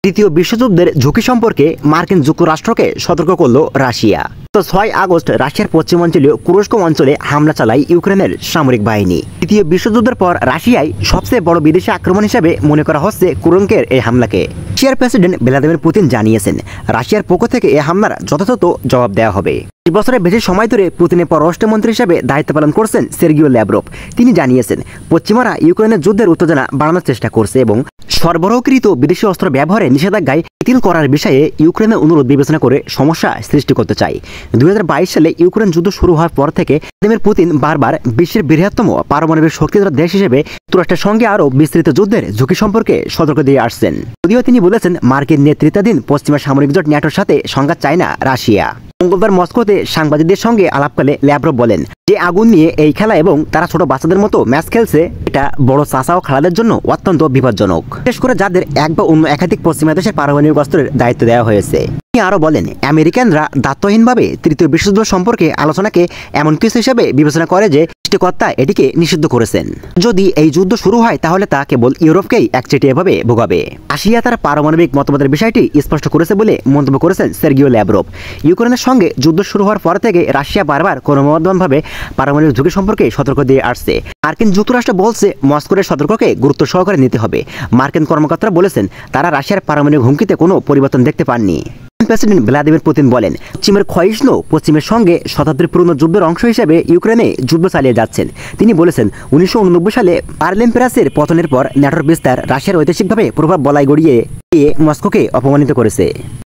তৃতীয় বিশ্বযুদ্ধের ঝুঁকি সম্পর্কে মার্কিন যুক্তরাষ্ট্রকে সতর্ক করল রাশিয়া। তো 6 আগস্ট রাশিয়ার পশ্চিমাঞ্চলীয় কুরস্ক অঞ্চলে হামলা চালায় ইউক্রেনের সামরিক বাহিনী। তৃতীয় বিশ্বযুদ্ধের পর রাশিয়ায় সবচেয়ে বড় বিদেশি আক্রমণ হিসেবে মনে করা হচ্ছে কুরস্কের এই হামলাকে। রাশিয়ার প্রেসিডেন্ট ভ্লাদিমির পুতিন জানিয়েছেন, রাশিয়ার পক্ষ থেকে এই হামলার যথাযথ জবাব দেওয়া হবে। 2 বছরের বেশি সময় ধরে পুতিনের পররাষ্ট্রমন্ত্রী হিসেবে দায়িত্ব পালন করছেন সের্গিও ল্যাভরভ। তিনি জানিয়েছেন, পশ্চিমারা ইউক্রেনের যুদ্ধের উত্তেজনা বাড়ানোর চেষ্টা করছে এবং সরবরাহকৃত বিদেশি অস্ত্র ব্যবহারে নিষেধাজ্ঞায় শিথিল করার বিষয়ে ইউক্রেনের অনুরোধ বিবেচনা করে সমস্যা সৃষ্টি করতে চায়। 2022 সালে ইউক্রেন যুদ্ধ শুরু হওয়ার পর থেকে ভ্লাদিমির পুতিন বারবার বিশ্বের বৃহত্তম পারমাণবিক শক্তিধর দেশ হিসেবে যুক্তরাষ্ট্রের সঙ্গে আরও বিস্তৃত যুদ্ধের ঝুঁকি সম্পর্কে সতর্ক দিয়ে আসছেন। যদিও তিনি বলেছেন, মার্কিন নেতৃত্বাধীন পশ্চিমা সামরিক জোট ন্যাটোর সাথে সংঘাত চায় না রাশিয়া। মঙ্গলবার মস্কোতে সাংবাদিকদের সঙ্গে আলাপকালে ল্যাভরভ বলেন, যে আগুন নিয়ে এই খেলা এবং তারা ছোট বাচ্চাদের মতো ম্যাচ খেলছে, এটা বড় চাচা ও খালাদের জন্য অত্যন্ত বিপজ্জনক, বিশেষ করে যাদের এক বা অন্য একাধিক পশ্চিমা দেশের পারমাণবিক অস্ত্রের দায়িত্ব দেওয়া হয়েছে। তিনি আরও বলেন, আমেরিকানরা দায়িত্বহীনভাবে তৃতীয় বিশ্বযুদ্ধ সম্পর্কে আলোচনাকে এমন কিছু হিসেবে বিবেচনা করে যে সৃষ্টিকর্তা এটিকে নিষিদ্ধ করেছেন। যদি এই যুদ্ধ শুরু হয় তাহলে তা কেবল ইউরোপকেই একচেটিয়াভাবে ভোগাবে। রাশিয়া তার পারমাণবিক মতবাদের বিষয়টি স্পষ্ট করেছে বলে মন্তব্য করেছেন সের্গিও ল্যাভরভ। ইউক্রেনের সঙ্গে যুদ্ধ শুরু হওয়ার পর থেকে রাশিয়া বারবার ক্রমবর্ধমানভাবে পারমাণবিক ঝুঁকি সম্পর্কে সতর্ক দিয়ে আসছে। মার্কিন যুক্তরাষ্ট্র বলছে, মস্কোর সতর্ককে গুরুত্ব সহকারে নিতে হবে। মার্কিন কর্মকর্তারা বলেছেন, তারা রাশিয়ার পারমাণবিক হুমকিতে কোনো পরিবর্তন দেখতে পাননি। প্রেসিডেন্ট ভ্লাদিমির পুতিন বলেন, পশ্চিমের ক্ষয়িষ্ণু পশ্চিমের সঙ্গে শতাব্দীর পুরনো যুদ্ধের অংশ হিসেবে ইউক্রেনে যুদ্ধ চালিয়ে যাচ্ছেন। তিনি বলেছেন, 1989 সালে বার্লিন প্যারিসের পতনের পর ন্যাটোর বিস্তার রাশিয়ার ঐতিহাসিকভাবে প্রভাব বলয় গড়িয়ে মস্কোকে অপমানিত করেছে।